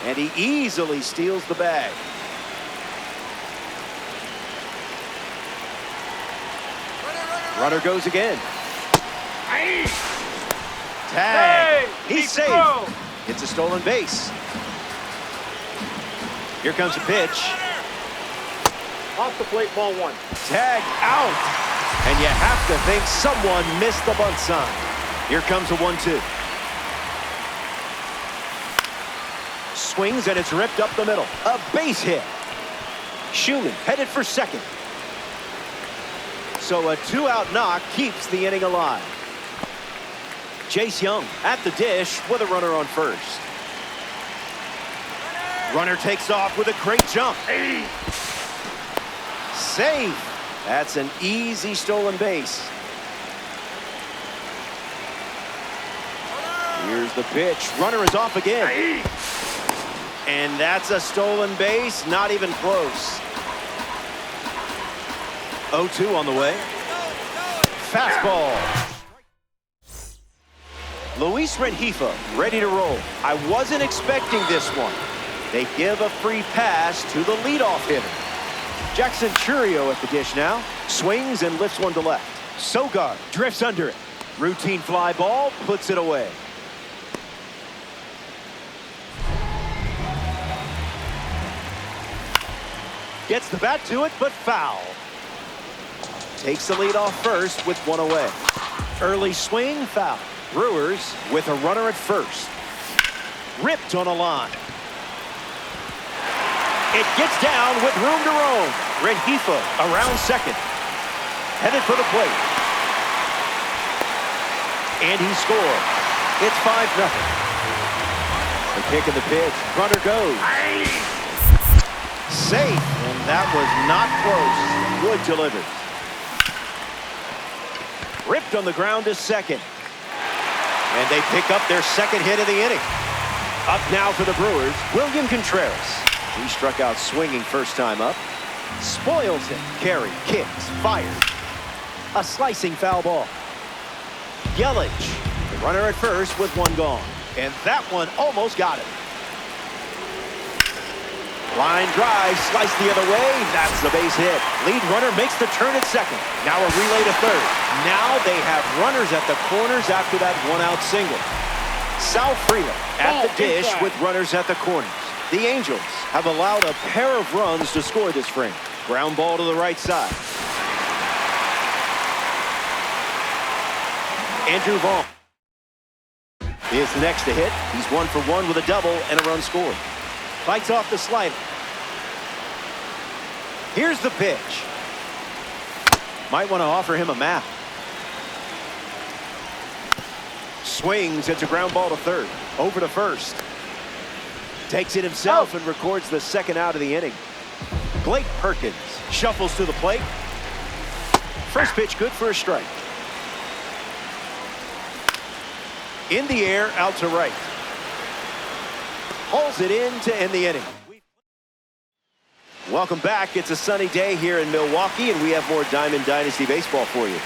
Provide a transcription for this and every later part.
And he easily steals the bag. Runner goes again. Tag. He's safe. It's a stolen base. Here comes a pitch. Off the plate, ball one. Tag out. And you have to think someone missed the bunt sign. Here comes a 1-2. Swings and it's ripped up the middle. A base hit. Schumann headed for second. So a 2-out knock keeps the inning alive. Chase Young at the dish with a runner on first. Runner takes off with a great jump. Safe. That's an easy stolen base. Here's the pitch. Runner is off again. And that's a stolen base. Not even close. 0-2 on the way. Fastball. Luis Rengifo ready to roll. I wasn't expecting this one. They give a free pass to the leadoff hitter. Jackson Churio at the dish now. Swings and lifts one to left. Sogard drifts under it. Routine fly ball, puts it away. Gets the bat to it, but foul. Takes the lead off first with one away. Early swing, foul. Brewers with a runner at first. Ripped on a line. It gets down with room to roam. Rengifo around second. Headed for the plate. And he scores. It's 5-0. The kick and the pitch. Runner goes. Safe. And that was not close. Wood delivers. Ripped on the ground to second. And they pick up their second hit of the inning. Up now for the Brewers, William Contreras. He struck out swinging first time up. Spoils it. Carry, kicks, fires. A slicing foul ball. Yelich, the runner at first with one gone. And that one almost got him. Line drive, sliced the other way. That's the base hit. Lead runner makes the turn at second. Now a relay to third. Now they have runners at the corners after that one-out single. Sal Freeland at the dish with runners at the corners. The Angels have allowed a pair of runs to score this frame. Ground ball to the right side. Andrew Vaughn is next to hit. He's 1 for 1 with a double and a run scored. Fights off the slider. Here's the pitch. Might want to offer him a map. Swings. It's a ground ball to third. Over to first. Takes it himself and records the second out of the inning. Blake Perkins shuffles to the plate. First pitch good for a strike. In the air, out to right. Hauls it in to end the inning. Welcome back. It's a sunny day here in Milwaukee, and we have more Diamond Dynasty baseball for you.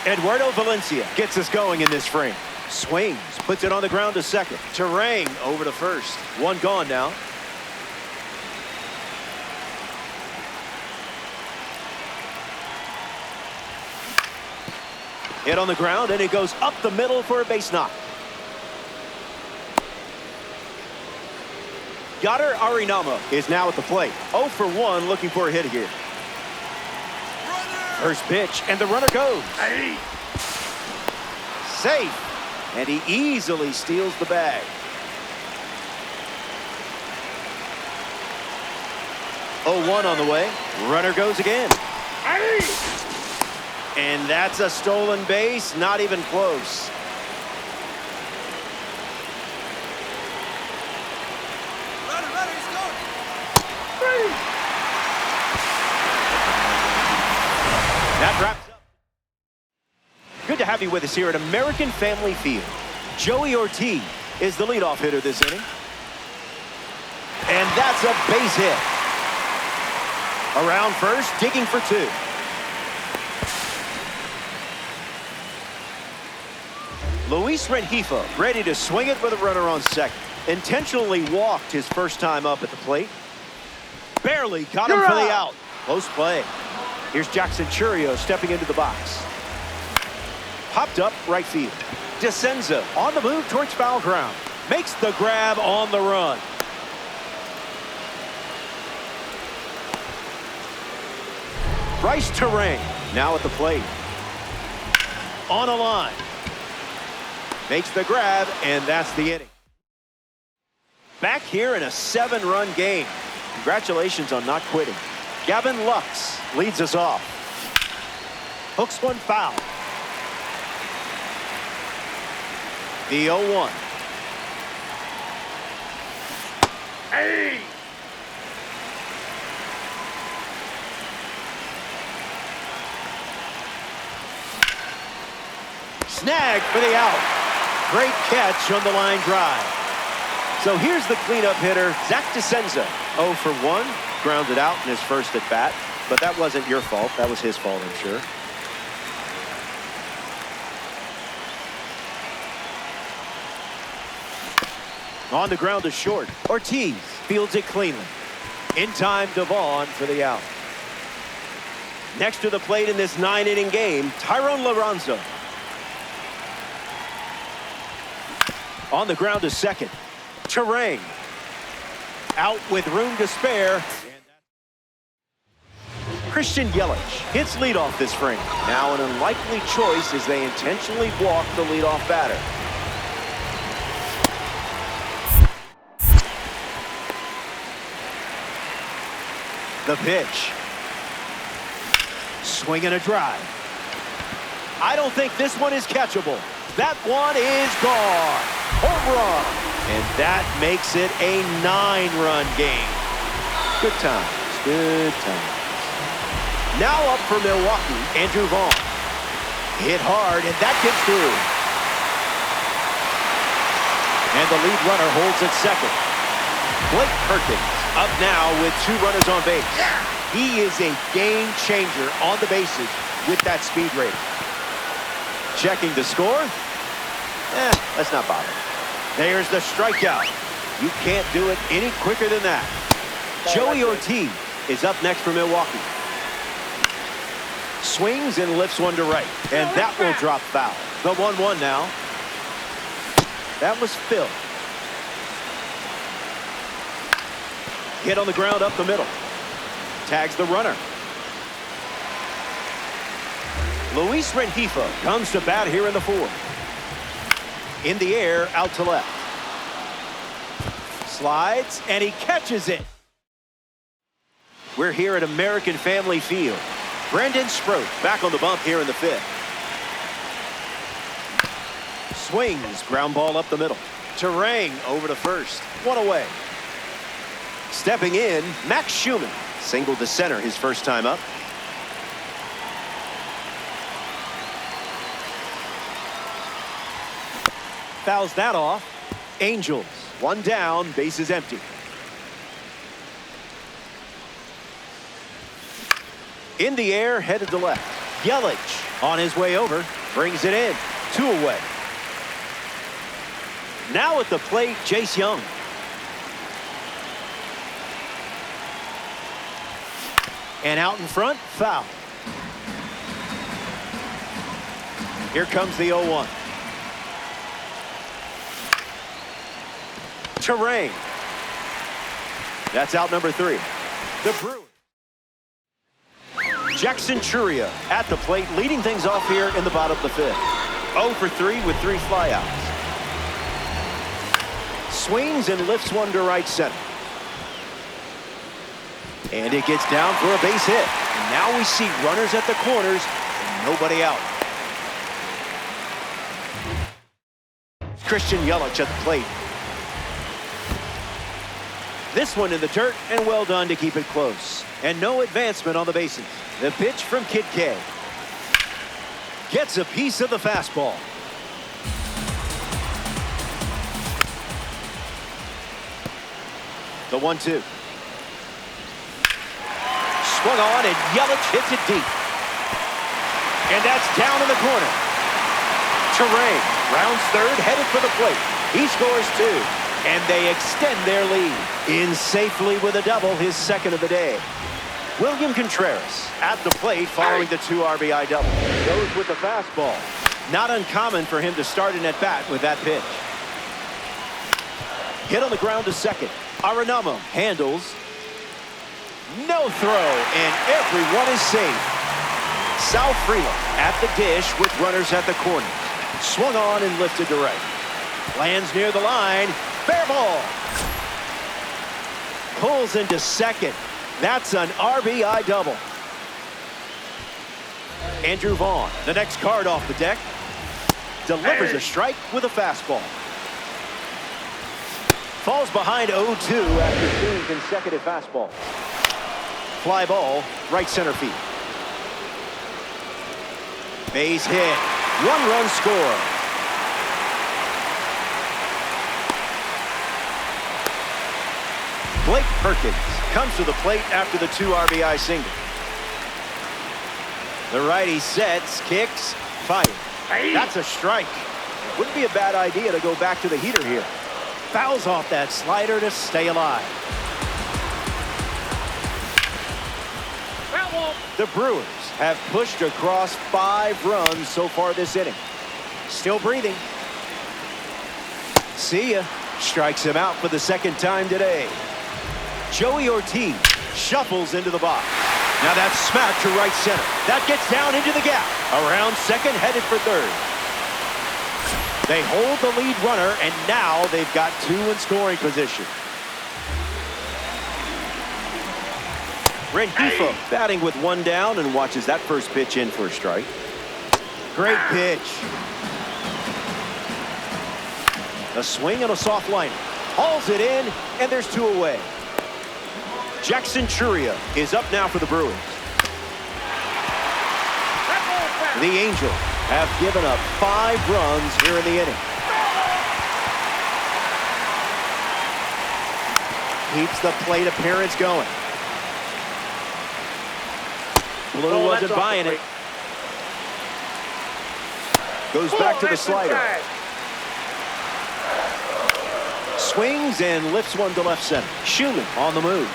Eduardo Valencia gets us going in this frame. Swings, puts it on the ground to second. Terang over to first. One gone now. Hit on the ground, and it goes up the middle for a base knock. Yadier Arenamo is now at the plate. 0 for 1, looking for a hit here. First pitch, and the runner goes. Safe. And he easily steals the bag. 0-1 on the way. Runner goes again. And that's a stolen base, not even close. That wraps up. Good to have you with us here at American Family Field. Joey Ortiz is the leadoff hitter this inning. And that's a base hit. Around first, digging for two. Luis Rengifo ready to swing it with a runner on second. Intentionally walked his first time up at the plate. Barely got him for the out. Close play. Here's Jackson Churio stepping into the box. Popped up right field. DeCenza on the move towards foul ground. Makes the grab on the run. Bryce Terang now at the plate. On a line. Makes the grab, and that's the inning. Back here in a 7-run game. Congratulations on not quitting. Gavin Lux leads us off. Hooks one foul. The 0-1. Hey! Snag for the out. Great catch on the line drive. So here's the cleanup hitter, Zach DeCenza. 0 for 1, grounded out in his first at bat. But that wasn't your fault. That was his fault, I'm sure. On the ground to short. Ortiz fields it cleanly. In time, Devon for the out. Next to the plate in this 9-inning game, Tyrone Lorenzo. On the ground to second. Terang. Out with room to spare. Christian Yelich hits leadoff this frame. Now an unlikely choice as they intentionally walk the leadoff batter. The pitch. Swing and a drive. I don't think this one is catchable. That one is gone. Home run. And that makes it a 9-run game. Good times. Good times. Now up for Milwaukee, Andrew Vaughn. Hit hard, and that gets through. And the lead runner holds at second. Blake Perkins up now with 2 runners on base. He is a game changer on the bases with that speed rating. Checking the score. Let's not bother. There's the strikeout. You can't do it any quicker than that. Joey Ortiz is up next for Milwaukee. Swings and lifts one to right. And that will drop foul. The 1-1 now. That was Phil. Hit on the ground up the middle. Tags the runner. Luis Rengifo comes to bat here in the 4th. In the air, out to left. Slides, and he catches it. We're here at American Family Field. Brandon Sproat back on the bump here in the 5th. Swings, ground ball up the middle. Terang over to first. One away. Stepping in, Max Schumann. Single to center his first time up. Fouls that off. Angels, 1 down, bases empty. In the air, headed to left. Yelich on his way over, brings it in. 2 away. Now at the plate, Jace Young. And out in front, foul. Here comes the 0-1. Terang. That's out number 3. The Brewers. Jackson Churio at the plate, leading things off here in the bottom of the 5th. 0 for 3 with 3 flyouts. Swings and lifts one to right center. And it gets down for a base hit. And now we see runners at the corners and nobody out. Christian Yelich at the plate. This one in the dirt, and well done to keep it close. And no advancement on the bases. The pitch from Kid K. Gets a piece of the fastball. The 1-2. Swung on, and Yelich hits it deep. And that's down in the corner. Terang rounds third, headed for the plate. He scores 2. and they extend their lead. In safely with a double, his second of the day. William Contreras at the plate following the 2 RBI double. Goes with the fastball. Not uncommon for him to start an at-bat with that pitch. Hit on the ground to second. Arenamo handles. No throw, and everyone is safe. Sal Freeland at the dish with runners at the corner. Swung on and lifted to right. Lands near the line. Fair ball. Pulls into second. That's an RBI double. Andrew Vaughn, the next card off the deck. Delivers a strike with a fastball. Falls behind 0-2 after 2 consecutive fastballs. Fly ball, right center field. Base hit. 1-run score. Blake Perkins comes to the plate after the 2 RBI single. The righty sets, kicks, fires. That's a strike. Wouldn't be a bad idea to go back to the heater here. Fouls off that slider to stay alive. The Brewers have pushed across 5 runs so far this inning. Still breathing. See ya. Strikes him out for the second time today. Joey Ortiz shuffles into the box. Now that's smacked to right center. That gets down into the gap. Around second, headed for third. They hold the lead runner, and now they've got 2 in scoring position. Rengifo batting with 1 down and watches that first pitch in for a strike. Great pitch. A swing and a soft liner. Hauls it in, and there's 2 away. Jackson Churia is up now for the Brewers. The Angels have given up 5 runs here in the inning. Keeps the plate appearance going. Blue wasn't buying it. Goes back to the slider. Swings and lifts one to left center. Schumann on the move.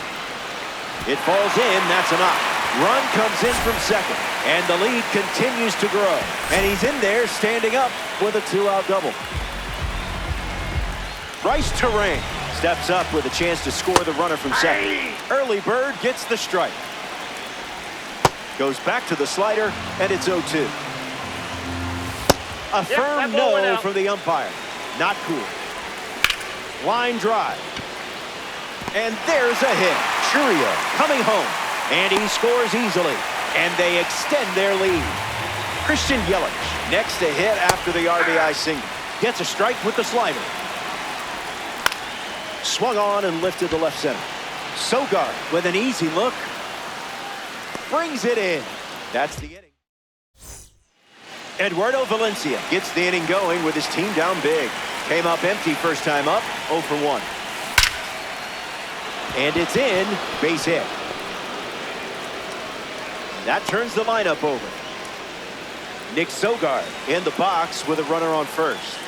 It falls in. That's a knock. Run comes in from second, and the lead continues to grow. And he's in there standing up with a 2-out double. Bryce Terang steps up with a chance to score the runner from second. Early bird gets the strike. Goes back to the slider, and it's 0-2. A firm no from the umpire. Not cool. Line drive. And there's a hit. Churia coming home. And he scores easily. And they extend their lead. Christian Yelich next to hit after the RBI single. Gets a strike with the slider. Swung on and lifted to left center. Sogard with an easy look. Brings it in. That's the inning. Eduardo Valencia gets the inning going with his team down big. Came up empty first time up, 0 for 1. And it's in, base hit. That turns the lineup over. Nick Sogard in the box with a runner on first.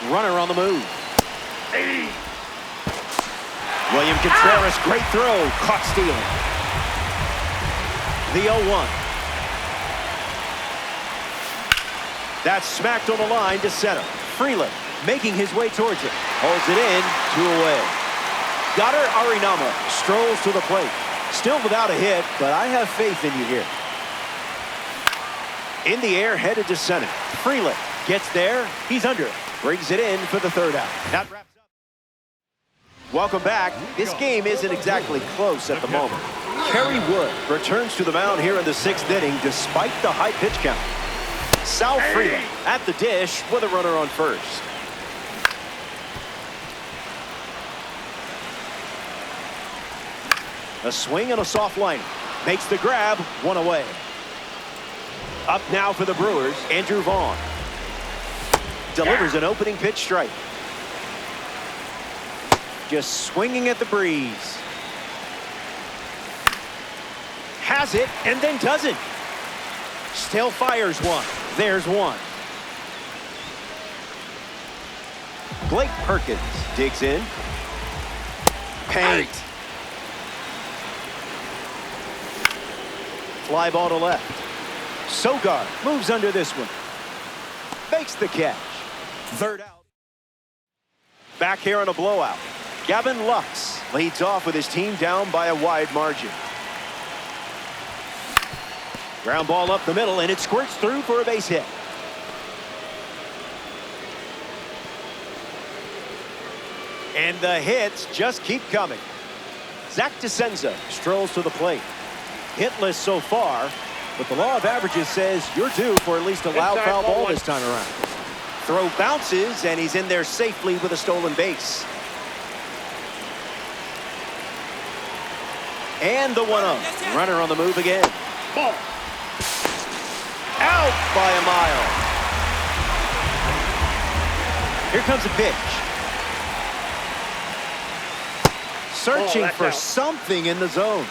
Runner on the move. William Contreras, great throw, caught stealing. The 0-1. That's smacked on the line to center. Freeland making his way towards it. Holds it in, 2 away. Goddard Arenamo strolls to the plate. Still without a hit, but I have faith in you here. In the air, headed to center. Freeland gets there. He's under it. Brings it in for the 3rd out. That wraps up. Welcome back. This game isn't exactly close at the moment. Kerry Wood returns to the mound here in the 6th inning despite the high pitch count. Sal Freeland at the dish with a runner on first. A swing and a soft liner. Makes the grab, 1 away. Up now for the Brewers, Andrew Vaughn. Delivers an opening pitch strike. Just swinging at the breeze. Has it and then doesn't. Still fires one. There's one. Blake Perkins digs in. Paint. Fly ball to left. Sogard moves under this one. Makes the catch. Third out. Back here on a blowout. Gavin Lux leads off with his team down by a wide margin. Ground ball up the middle, and it squirts through for a base hit. And the hits just keep coming. Zach DeCenza strolls to the plate. Hitless so far, but the law of averages says you're due for at least a loud foul ball this time around. Throw bounces, and he's in there safely with a stolen base. And the 1-0. Runner on the move again. Ball. Out by a mile. Here comes a pitch. Searching for out. something in the zone.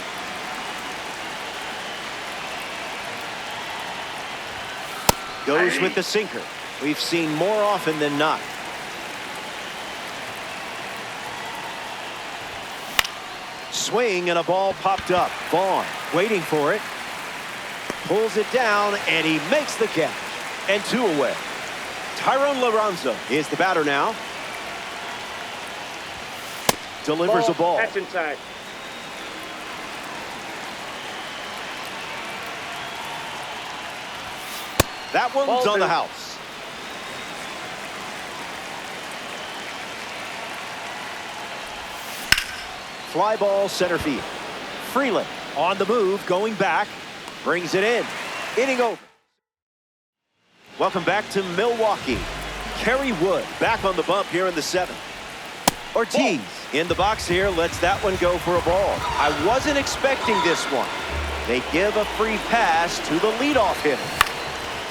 Goes with the sinker. We've seen more often than not. Swing, and a ball popped up. Vaughn waiting for it. Pulls it down, and he makes the catch. And 2 away. Tyrone Lorenzo is the batter now. Delivers a ball. Catch inside. That one's Ball on the two. house. Fly ball center field. Freeland on the move, going back. Brings it in. Inning over. Welcome back to Milwaukee. Kerry Wood back on the bump here in the 7th. Ortiz in the box here, lets that one go for a ball. I wasn't expecting this one. They give a free pass to the leadoff hitter.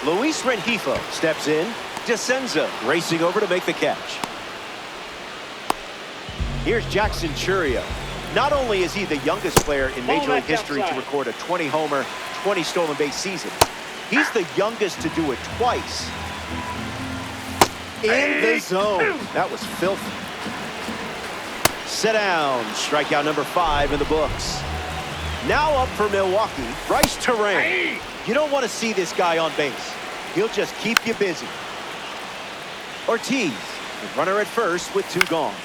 Luis Rengifo steps in. DeCenza racing over to make the catch. Here's Jackson Chourio. Not only is he the youngest player in Major League history to record a 20-homer, 20 stolen base season, he's the youngest to do it twice. In the zone. That was filthy. Sit down. Strikeout number 5 in the books. Now up for Milwaukee, Bryce Terang. You don't want to see this guy on base. He'll just keep you busy. Ortiz, the runner at first with 2 gone.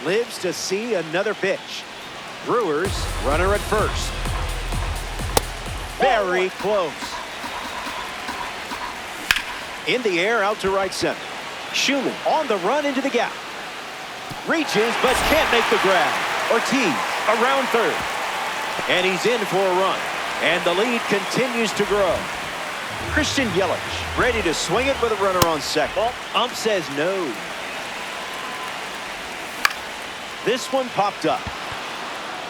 Lives to see another pitch. Brewers, runner at first. Very close. In the air, out to right center. Schumann on the run into the gap. Reaches, but can't make the grab. Ortiz around third. And he's in for a run. And the lead continues to grow. Christian Yelich ready to swing it with a runner on second. Ump says no. This one popped up.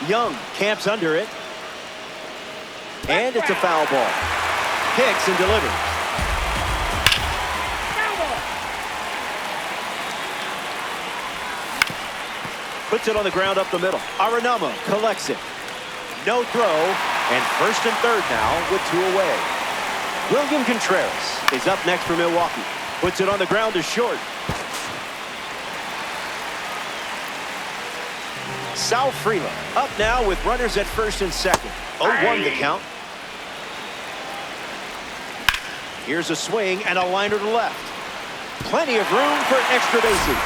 Young camps under it. And it's a foul ball. Picks and delivers. Puts it on the ground up the middle. Arenamo collects it. No throw, and first and third now with 2 away. William Contreras is up next for Milwaukee. Puts it on the ground to short. Sal Freeland up now with runners at first and second. 0-1 the count. Here's a swing and a liner to left. Plenty of room for extra bases.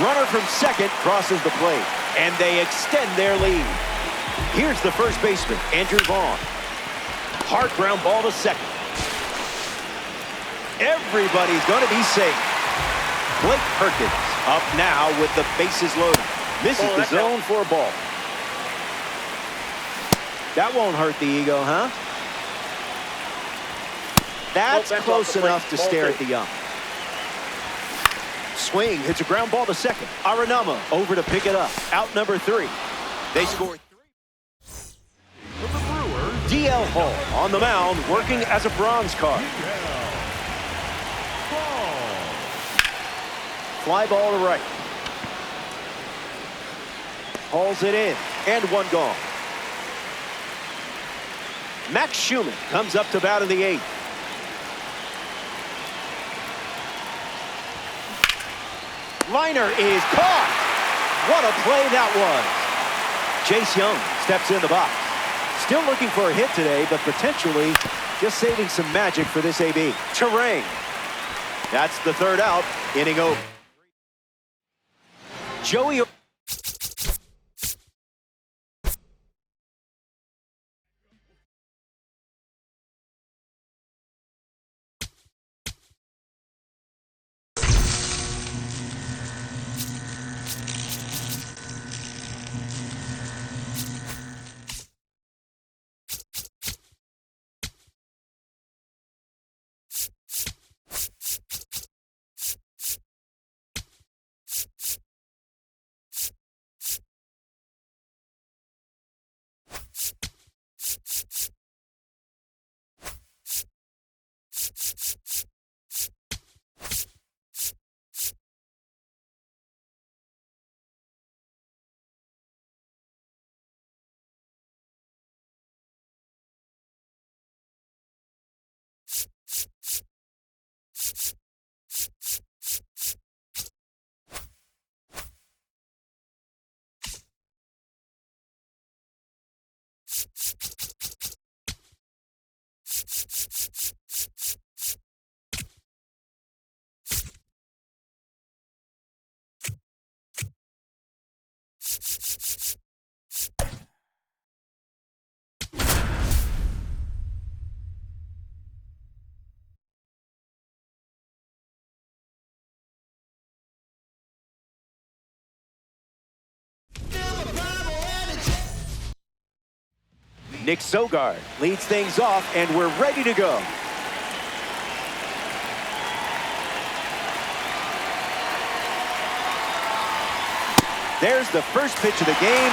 Runner from second crosses the plate, and they extend their lead. Here's the first baseman, Andrew Vaughn. Hard ground ball to second. Everybody's going to be safe. Blake Perkins up now with the bases loaded. Misses the zone for a ball. That won't hurt the ego, huh? That's close enough to stare at the ump. Swing, hits a ground ball to second. Arenamo over to pick it up. Out number 3. They score 3. For the Brewers, DL Hall on the mound, working as a bronze card. Fly ball to right. Hauls it in, and 1 gone. Max Schumann comes up to bat in the 8th. Liner is caught. What a play that was. Chase Young steps in the box. Still looking for a hit today, but potentially just saving some magic for this AB. Terang. That's the third out. Inning over. Joey. Nick Sogard leads things off, and we're ready to go. There's the first pitch of the game,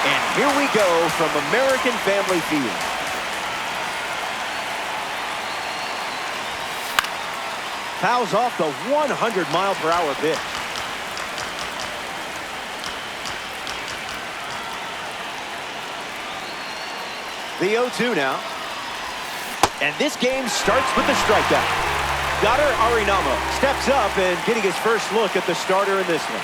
and here we go from American Family Field. Fouls off the 100-mile-per-hour pitch. The 0-2 now. And this game starts with the strikeout. Goddard Arenamo steps up and getting his first look at the starter in this one.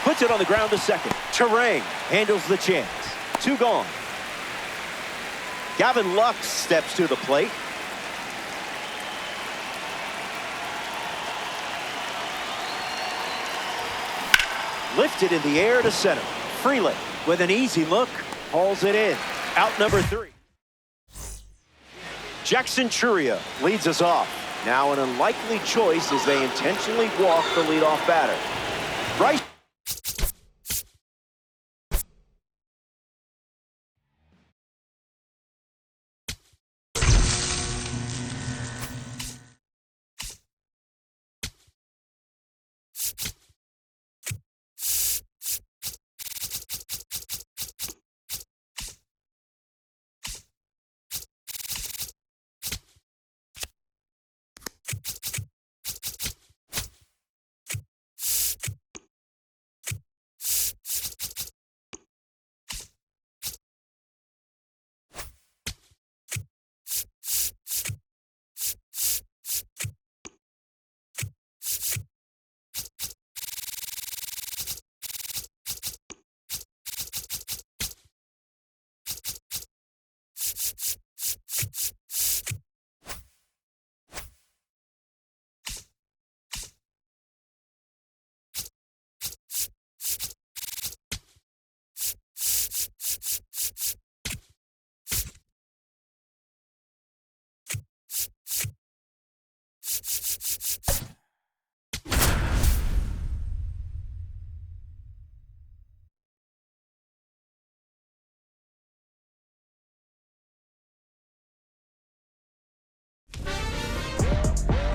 Puts it on the ground to second. Terang handles the chance. 2 gone. Gavin Lux steps to the plate. Lifted in the air to center. Freeland with an easy look, hauls it in. Out number 3. Jackson Churia leads us off. Now an unlikely choice as they intentionally walk the leadoff batter. Right.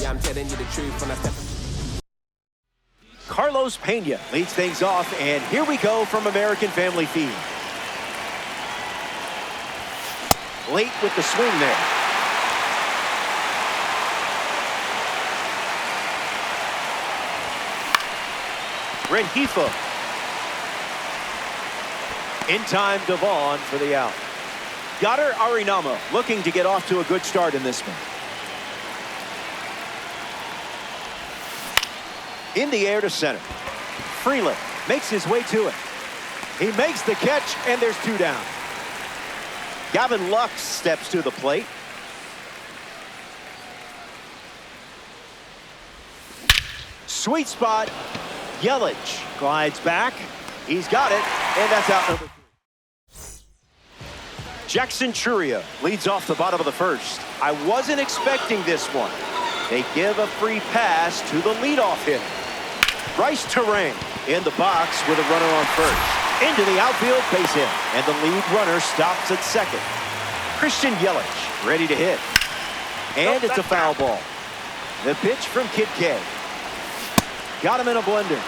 I'm telling you the truth when I step. Carlos Pena leads things off, and here we go from American Family Field. Late with the swing there. Rengifo. In time, Devon for the out. Goddard Arenamo looking to get off to a good start in this one. In the air to center. Freeland makes his way to it. He makes the catch, and there's 2 down. Gavin Lux steps to the plate. Sweet spot. Yelich glides back. He's got it, and that's out number 3. Jackson Churia leads off the bottom of the first. I wasn't expecting this one. They give a free pass to the leadoff hitter. Bryce Terang in the box with a runner on first. Into the outfield, base hit, and the lead runner stops at second. Christian Yelich ready to hit. And it's a foul ball. The pitch from Kid K. Got him in a blender.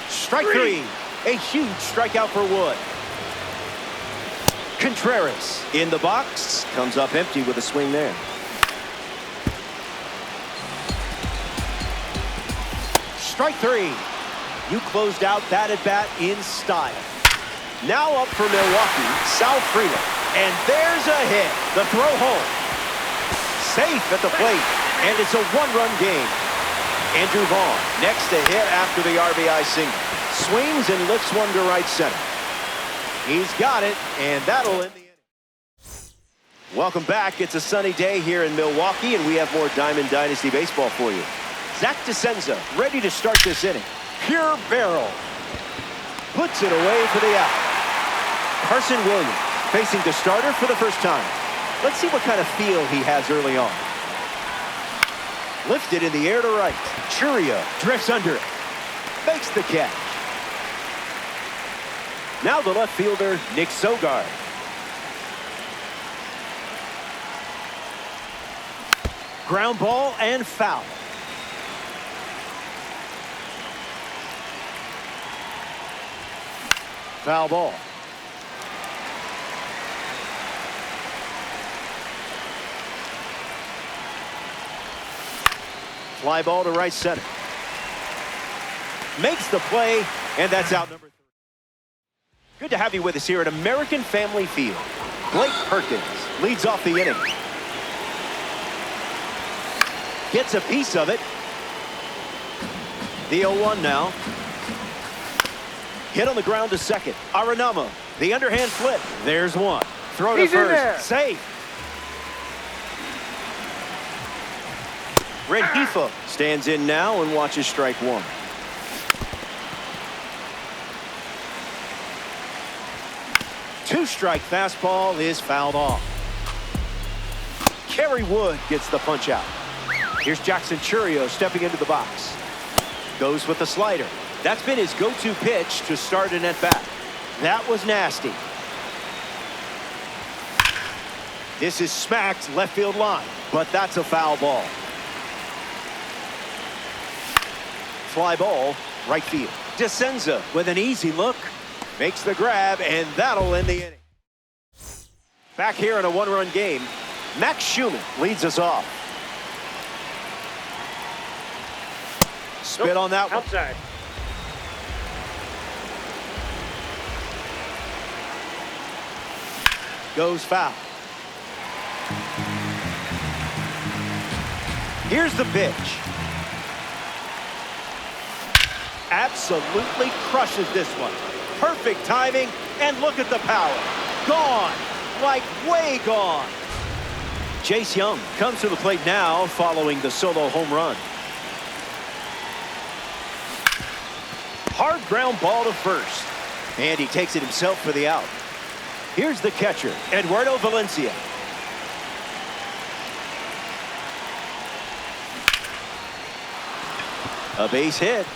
Strike 3. A huge strikeout for Wood. Contreras in the box. Comes up empty with a swing there. Strike 3. You closed out that at bat in style. Now up for Milwaukee, Sal Freeland. And there's a hit. The throw home. Safe at the plate. And it's a 1-run game. Andrew Vaughn next to hit after the RBI single. Swings and lifts one to right center. He's got it, and that'll end the inning. Welcome back. It's a sunny day here in Milwaukee, and we have more Diamond Dynasty baseball for you. Zach DeSenza ready to start this inning. Pure barrel. Puts it away for the out. Carson Williams facing the starter for the first time. Let's see what kind of feel he has early on. Lifted in the air to right. Churia drifts under it. Makes the catch. Now the left fielder, Nick Sogard. Ground ball and foul. Foul ball. Fly ball to right center. Makes the play, and that's out number 3. Good to have you with us here at American Family Field. Blake Perkins leads off the inning. Gets a piece of it. The 0-1 now. Hit on the ground to second. Arenamo, the underhand flip. There's one. Throw to first. Safe. Rengifo stands in now and watches strike 1. Two-strike fastball is fouled off. Kerry Wood gets the punch out. Here's Jackson Churia stepping into the box. Goes with the slider. That's been his go-to pitch to start an at-bat. That was nasty. This is smacked left field line, but that's a foul ball. Fly ball, right field. DeSenza with an easy look. Makes the grab, and that'll end the inning. Back here in a 1-run game, Max Schumann leads us off. Spit on that one. Outside. Goes foul. Here's the pitch. Absolutely crushes this one. Perfect timing, and look at the power. Gone, like way gone. Chase Young comes to the plate now following the solo home run. Hard ground ball to first, and he takes it himself for the out. Here's the catcher, Eduardo Valencia. A base hit.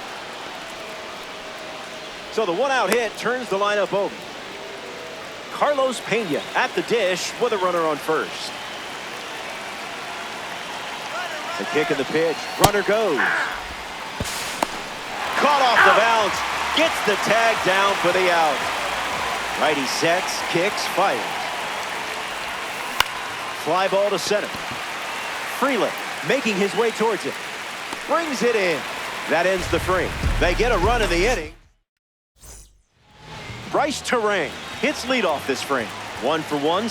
So the one-out hit turns the lineup over. Carlos Pena at the dish with a runner on first. The kick and the pitch. Runner goes. Caught off the bounce. Gets the tag down for the out. Righty sets, kicks, fires. Fly ball to center. Freeland making his way towards it. Brings it in. That ends the frame. They get a run in the inning. Bryce Terang hits leadoff this frame. 1 for 1.